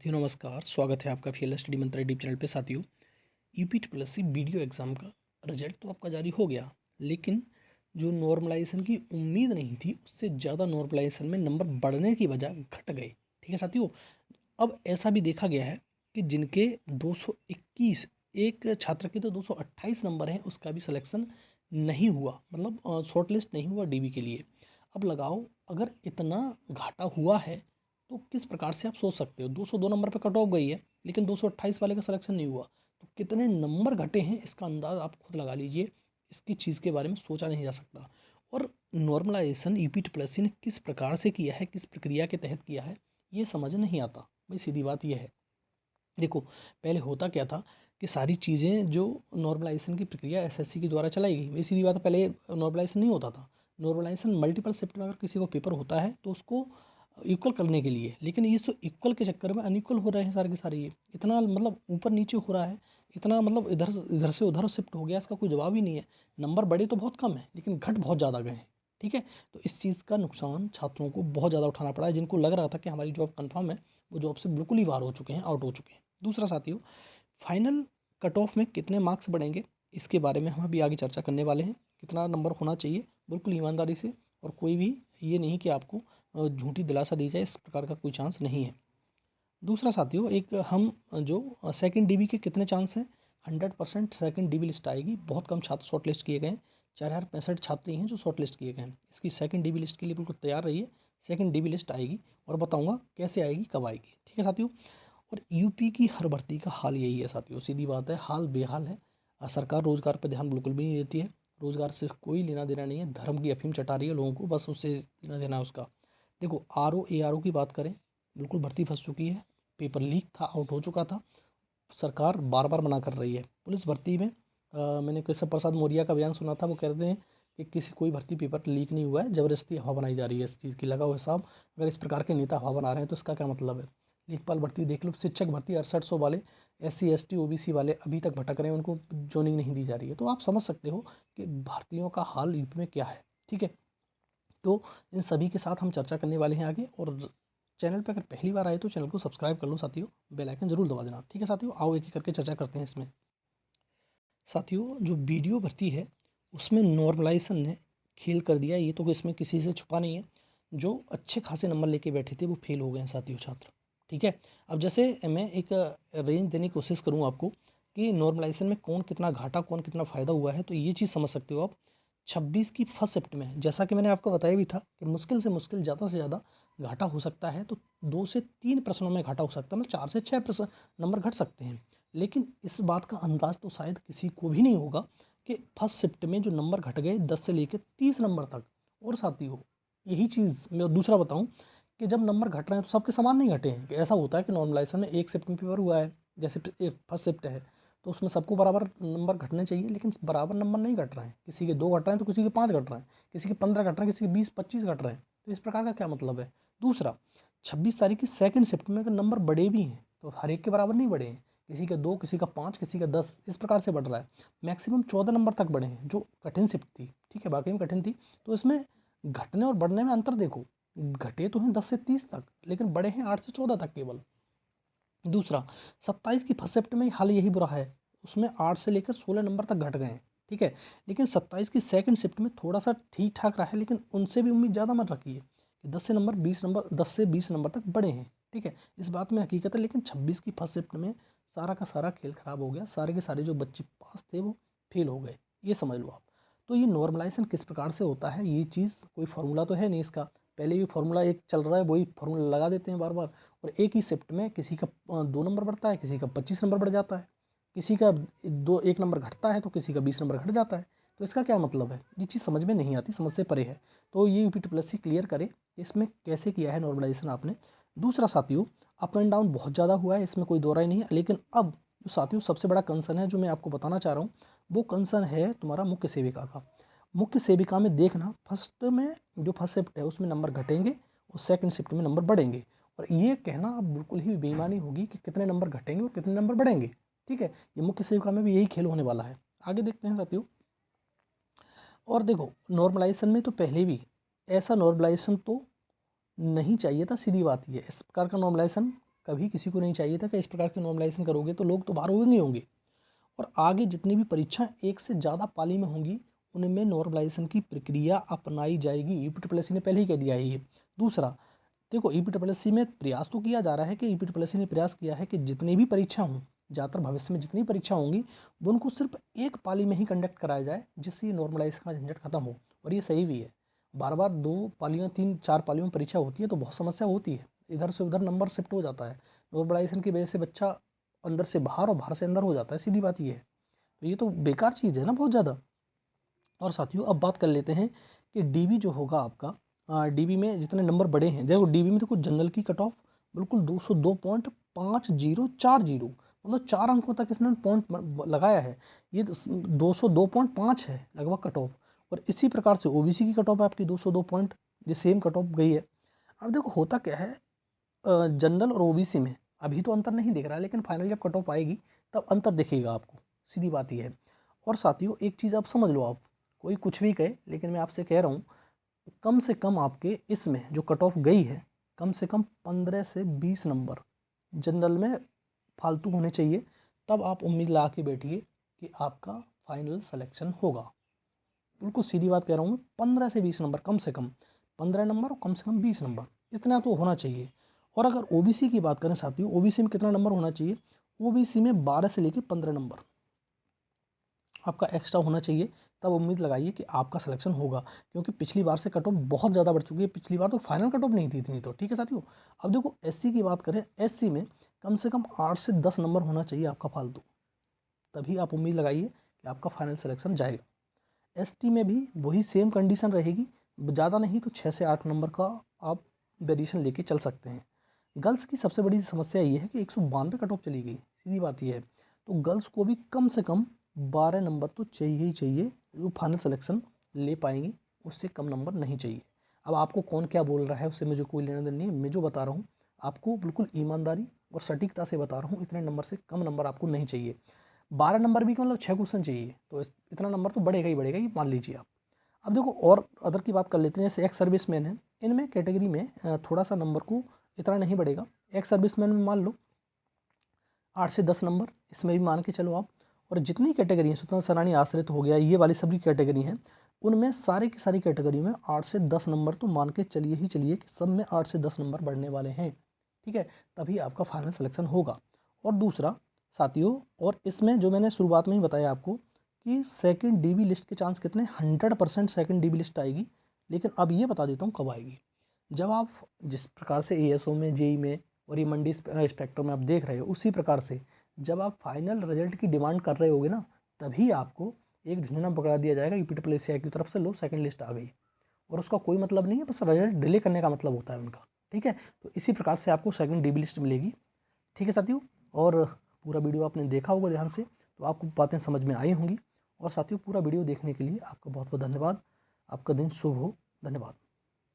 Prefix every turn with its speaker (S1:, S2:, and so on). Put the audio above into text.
S1: साथियों नमस्कार, स्वागत है आपका फीएल स्टडी मंत्र यूट्यूब चैनल पे। साथियों, यूपी वीडियो एग्ज़ाम का रिजल्ट तो आपका जारी हो गया, लेकिन जो नॉर्मलाइजेशन की उम्मीद नहीं थी उससे ज़्यादा नॉर्मलाइजेशन में नंबर बढ़ने की बजाय घट गए। ठीक है साथियों, अब ऐसा भी देखा गया है कि जिनके 221, एक छात्र के तो 228 नंबर हैं, उसका भी सिलेक्शन नहीं हुआ, मतलब शॉर्ट लिस्ट नहीं हुआ डीबी के लिए। अब लगाओ, अगर इतना घाटा हुआ है तो किस प्रकार से आप सोच सकते हो। 202 नंबर पे कट ऑफ गई है, लेकिन 228 वाले का सिलेक्शन नहीं हुआ, तो कितने नंबर घटे हैं इसका अंदाज़ आप खुद लगा लीजिए। इसकी चीज़ के बारे में सोचा नहीं जा सकता। और नॉर्मलाइजेशन यूपी ट्रिपल ने किस प्रकार से किया है, किस प्रक्रिया के तहत किया है, ये समझ नहीं आता भाई। सीधी बात यह है, देखो पहले होता क्या था कि सारी चीज़ें जो नॉर्मलाइजेशन की प्रक्रिया एसएससी के द्वारा चलाई गई, वही सीधी बात है। पहले नॉर्मलाइजेशन नहीं होता था। नॉर्मलाइजेशन मल्टीपल शिफ्ट में अगर किसी को पेपर होता है तो उसको इक्वल करने के लिए, लेकिन ये तो इक्वल के चक्कर में अनइक्वल हो रहे हैं सारे के सारे। ये इतना मतलब ऊपर नीचे हो रहा है, इतना मतलब इधर से उधर शिफ्ट हो गया, इसका कोई जवाब ही नहीं है। नंबर बढ़े तो बहुत कम है, लेकिन घट बहुत ज़्यादा गए हैं। ठीक है, तो इस चीज़ का नुकसान छात्रों को बहुत ज़्यादा उठाना पड़ा है। जिनको लग रहा था कि हमारी जॉब कन्फर्म है, वो जॉब से बिल्कुल ही बाहर हो चुके हैं, आउट हो चुके हैं। दूसरा साथियों, फाइनल कट ऑफ में कितने मार्क्स बढ़ेंगे, इसके बारे में हम अभी आगे चर्चा करने वाले हैं। कितना नंबर होना चाहिए, बिल्कुल ईमानदारी से, और कोई भी ये नहीं कि आपको झूठी दिलासा दी जाए, इस प्रकार का कोई चांस नहीं है। दूसरा साथियों, एक हम जो सेकंड डीबी के कितने चांस हैं। 100% सेकंड डीबी लिस्ट आएगी। बहुत कम छात्र शॉर्ट लिस्ट किए गए हैं, 4065 छात्र ही हैं जो शॉर्ट लिस्ट किए गए हैं। इसकी सेकंड डीबी लिस्ट के लिए बिल्कुल तैयार रहिए। सेकंड डीबी लिस्ट आएगी और बताऊंगा कैसे आएगी, कब आएगी। ठीक है साथियों, और यूपी की हर भर्ती का हाल यही है साथियों, सीधी बात है, हाल बेहाल है। सरकार रोजगार पर ध्यान बिल्कुल भी नहीं देती है। रोजगार से कोई लेना देना नहीं है, धर्म की अफीम चटा रही है लोगों को, बस उससे लेना देना है उसका। देखो ARO की बात करें, बिल्कुल भर्ती फंस चुकी है। पेपर लीक था, आउट हो चुका था। सरकार बार बार मना कर रही है। पुलिस भर्ती में मैंने केशव प्रसाद मौर्य का बयान सुना था, वो कहते हैं कि किसी कोई भर्ती पेपर लीक नहीं हुआ है, ज़बरदस्ती हवा बनाई जा रही है इस चीज़ की। लगाओ हिसाब, अगर इस प्रकार के नेता हवा बना रहे हैं तो इसका क्या मतलब है। लेखपाल भर्ती देख लो, शिक्षक भर्ती 6800 वाले SC ST OBC वाले अभी तक भटक रहे हैं, उनको जोनिंग नहीं दी जा रही है। तो आप समझ सकते हो कि भारतीयों का हाल यूपी में क्या है। ठीक है, तो इन सभी के साथ हम चर्चा करने वाले हैं आगे। और चैनल पर अगर पहली बार आए तो चैनल को सब्सक्राइब कर लो साथियों, बेल आइकन जरूर दबा देना। ठीक है साथियों, आओ एक एक करके चर्चा करते हैं इसमें। साथियों, जो वीडियो भर्ती है उसमें नॉर्मलाइजेशन ने खेल कर दिया, ये तो इसमें किसी से छुपा नहीं है। जो अच्छे खासे नंबर लेके बैठे थे वो फेल हो गए हैं साथियों, छात्र। ठीक है, अब जैसे मैं एक रेंज देने की कोशिश करूँ आपको कि नॉर्मलाइजेशन में कौन कितना घाटा, कौन कितना फ़ायदा हुआ है, तो ये चीज़ समझ सकते हो आप। 26 की फर्स्ट शिफ्ट में, जैसा कि मैंने आपको बताया भी था कि मुश्किल से मुश्किल ज़्यादा से ज़्यादा घाटा हो सकता है, तो 2 से 3 प्रश्नों में घाटा हो सकता है, मतलब 4 से 6 प्रश्न नंबर घट सकते हैं। लेकिन इस बात का अंदाज़ तो शायद किसी को भी नहीं होगा कि फर्स्ट शिफ्ट में जो नंबर घट गए 10 से लेकर 30 नंबर तक। और साथियों, यही चीज़ मैं दूसरा बताऊं कि जब नंबर घट रहे हैं तो सबके समान नहीं घटे हैं। कि ऐसा होता है कि नॉर्मलाइजेशन में एक शिफ्ट में पेपर हुआ है, जैसे फर्स्ट शिफ्ट है, तो उसमें सबको बराबर नंबर घटने चाहिए, लेकिन बराबर नंबर नहीं घट रहे हैं। किसी के 2 घट रहे हैं तो किसी के 5 घट रहे हैं, किसी के 15 घट रहे हैं, किसी के 20-25 घट रहे हैं। तो इस प्रकार का क्या मतलब है। दूसरा, 26 तारीख की सेकंड शिफ्ट में अगर नंबर बढ़े भी हैं तो हर एक के बराबर नहीं बढ़े हैं। किसी का 2, किसी का 5, किसी का 10, इस प्रकार से बढ़ रहा है। मैक्सिमम 14 नंबर तक बढ़े हैं, जो कठिन शिफ्ट थी। ठीक है, वाकई में कठिन थी। तो इसमें घटने और बढ़ने में अंतर देखो, घटे तो हैं 10 से 30 तक, लेकिन बढ़े हैं 8 से 14 तक केवल। दूसरा, 27 की फर्स्ट शिफ्ट में हाल यही बुरा है, उसमें 8 से लेकर 16 नंबर तक घट गए हैं। ठीक है, लेकिन 27 की सेकंड शिफ्ट में थोड़ा सा ठीक ठाक रहा है, लेकिन उनसे भी उम्मीद ज़्यादा मत रखिए कि 10 से 20 नंबर तक बढ़े हैं। ठीक है, इस बात में हकीकत है। लेकिन 26 की फर्स्ट शिफ्ट में सारा का सारा खेल खराब हो गया, सारे के सारे जो बच्चे पास थे वो फेल हो गए, ये समझ लो आप। तो ये नॉर्मलाइजेशन किस प्रकार से होता है, ये चीज़ कोई फार्मूला तो है नहीं इसका। पहले भी फार्मूला एक चल रहा है, वही फार्मूला लगा देते हैं बार बार, और एक ही शिफ्ट में किसी का 2 नंबर बढ़ता है, किसी का 25 नंबर बढ़ जाता है, किसी का 1 नंबर घटता है, तो किसी का 20 नंबर घट जाता है। तो इसका क्या मतलब है, ये चीज़ समझ में नहीं आती, समझ से परे है। तो ये UP क्लियर करे इसमें कैसे किया है नॉर्मलाइजेशन आपने। दूसरा साथियों, अप एंड डाउन बहुत ज़्यादा हुआ है, इसमें कोई दो राय नहीं है। लेकिन अब जो साथियों सबसे बड़ा कंसर्न है जो मैं आपको बताना चाह रहा हूँ, वो कंसर्न है तुम्हारा मुख्य सेविका का। मुख्य सेविका में देखना, फर्स्ट में जो फर्स्ट शिफ्ट है उसमें नंबर घटेंगे और सेकंड शिफ्ट में नंबर बढ़ेंगे। और ये कहना अब बिल्कुल ही बेईमानी होगी कि कितने नंबर घटेंगे और कितने नंबर बढ़ेंगे। ठीक है, ये मुख्य सेविका में भी यही खेल होने वाला है। आगे देखते हैं साथियों। और देखो, नॉर्मलाइजेशन में तो पहले भी ऐसा नॉर्मलाइजेशन तो नहीं चाहिए था, सीधी बात ये। इस प्रकार का नॉर्मलाइजेशन कभी किसी को नहीं चाहिए था कि इस प्रकार के नॉर्मलाइजेशन करोगे तो लोग तो बाहर होंगे होंगे। और आगे जितनी भी परीक्षा एक से ज़्यादा पाली में होंगी उनमें नॉर्मलाइजेशन की प्रक्रिया अपनाई जाएगी। ईपीडब्ल्यूएससी ने पहले ही कह दिया है ये। दूसरा, देखो ईपीडब्ल्यूएससी में प्रयास तो किया जा रहा है कि ईपीडब्ल्यूएससी ने प्रयास किया है कि जितनी भी परीक्षा हों, ज़्यादातर भविष्य में जितनी परीक्षा होंगी वो उनको सिर्फ एक पाली में ही कंडक्ट कराया जाए, जिससे ये नॉर्मलाइजेशन का झंझट खत्म हो। और ये सही भी है। बार बार 2 पालियों 3 4 पालियों में परीक्षा होती है तो बहुत समस्या होती है, इधर से उधर नंबर शिफ्ट हो जाता है। नॉर्मलाइजेशन की वजह से बच्चा अंदर से बाहर और बाहर से अंदर हो जाता है, सीधी बात ये है। तो ये तो बेकार चीज़ है ना बहुत ज़्यादा। और साथियों अब बात कर लेते हैं कि डीबी जो होगा आपका, डीबी में जितने नंबर बड़े हैं, देखो डीबी में देखो जनरल की कट ऑफ बिल्कुल 202.5040, मतलब 4 अंकों तक इसने पॉइंट लगाया है। ये 202.5 है लगभग कट ऑफ। और इसी प्रकार से ओबीसी की कट ऑफ आपकी 202 पॉइंट, ये सेम कट ऑफ गई है। अब देखो होता क्या है, जनरल और ओबीसी में अभी तो अंतर नहीं दिख रहा है, लेकिन फाइनल जब कट ऑफ आएगी तब अंतर दिखेगा आपको, सीधी बात ये है। और साथियों एक चीज़ आप समझ लो, आप कोई कुछ भी कहे लेकिन मैं आपसे कह रहा हूँ, कम से कम आपके इसमें जो कट ऑफ गई है कम से कम 15 से 20 नंबर जनरल में फालतू होने चाहिए, तब आप उम्मीद लगा के बैठिए कि आपका फाइनल सिलेक्शन होगा। बिल्कुल सीधी बात कह रहा हूँ मैं, 15 से 20 नंबर कम से कम, 15 नंबर और कम से कम 20 नंबर, इतना तो होना चाहिए। और अगर ओबीसी की बात करें साथियों, ओबीसी में कितना नंबर होना चाहिए, ओबीसी में 12 से लेकर 15 नंबर आपका एक्स्ट्रा होना चाहिए, तब उम्मीद लगाइए कि आपका सिलेक्शन होगा। क्योंकि पिछली बार से कट ऑफ बहुत ज़्यादा बढ़ चुकी है, पिछली बार तो फाइनल कट ऑफ नहीं थी इतनी, तो ठीक है साथियों। अब देखो एससी की बात करें, एससी में कम से कम 8 से 10 नंबर होना चाहिए आपका फालतू, तभी आप उम्मीद लगाइए कि आपका फाइनल सिलेक्शन जाएगा। एसटी में भी वही सेम कंडीशन रहेगी, ज़्यादा नहीं तो 6 से 8 नंबर का आप वेरिएशन लेके चल सकते हैं। गर्ल्स की सबसे बड़ी समस्या ये है कि 192 कट ऑफ चली गई, सीधी बात ये है। तो गर्ल्स को भी कम से कम 12 नंबर तो चाहिए ही चाहिए, जो फाइनल सिलेक्शन ले पाएंगे, उससे कम नंबर नहीं चाहिए। अब आपको कौन क्या बोल रहा है उससे मुझे कोई लेना देना नहीं है, मैं जो बता रहा हूँ आपको बिल्कुल ईमानदारी और सटीकता से बता रहा हूँ, इतने नंबर से कम नंबर आपको नहीं चाहिए। 12 नंबर भी मतलब 6 क्वेश्चन चाहिए, तो इतना नंबर तो बढ़ेगा ही बढ़ेगा, ये मान लीजिए आप। अब देखो और अदर की बात कर लेते हैं, जैसे एक्स सर्विसमैन है, इनमें कैटेगरी में थोड़ा सा नंबर को इतना नहीं बढ़ेगा। एक्स सर्विसमैन में मान लो 8 से 10 नंबर, इसमें भी मान के चलो आप। और जितनी कैटेगरी है, स्वतंत्र सेनानी आश्रित हो गया, ये वाली सभी कैटेगरी हैं, उनमें सारी की सारी कैटेगरी में 8 से 10 नंबर तो मान के चलिए ही चलिए कि सब में 8 से 10 नंबर बढ़ने वाले हैं, ठीक है, तभी आपका फाइनल सिलेक्शन होगा। और दूसरा साथियों, और इसमें जो मैंने शुरुआत में ही बताया आपको कि सेकंड डीबी लिस्ट के चांस कितने, 100% सेकंड डीबी लिस्ट आएगी। लेकिन अब ये बता देता हूँ कब आएगी, जब आप जिस प्रकार से एएसओ में, जेई में और ये मंडी स्पेक्ट्रम में आप देख रहे हो, उसी प्रकार से जब आप फाइनल रिजल्ट की डिमांड कर रहे होगे ना, तभी आपको एक झंझना पकड़ा दिया जाएगा ईपीडब्ल्यूएससी की तरफ से, लो सेकंड लिस्ट आ गई। और उसका कोई मतलब नहीं है, बस रिजल्ट डिले करने का मतलब होता है उनका, ठीक है। तो इसी प्रकार से आपको सेकंड डीबी लिस्ट मिलेगी, ठीक है साथियों। और पूरा वीडियो आपने देखा होगा ध्यान से, तो आपको बातें समझ में आई होंगी। और साथियों पूरा वीडियो देखने के लिए आपका बहुत बहुत धन्यवाद। आपका दिन शुभ हो, धन्यवाद।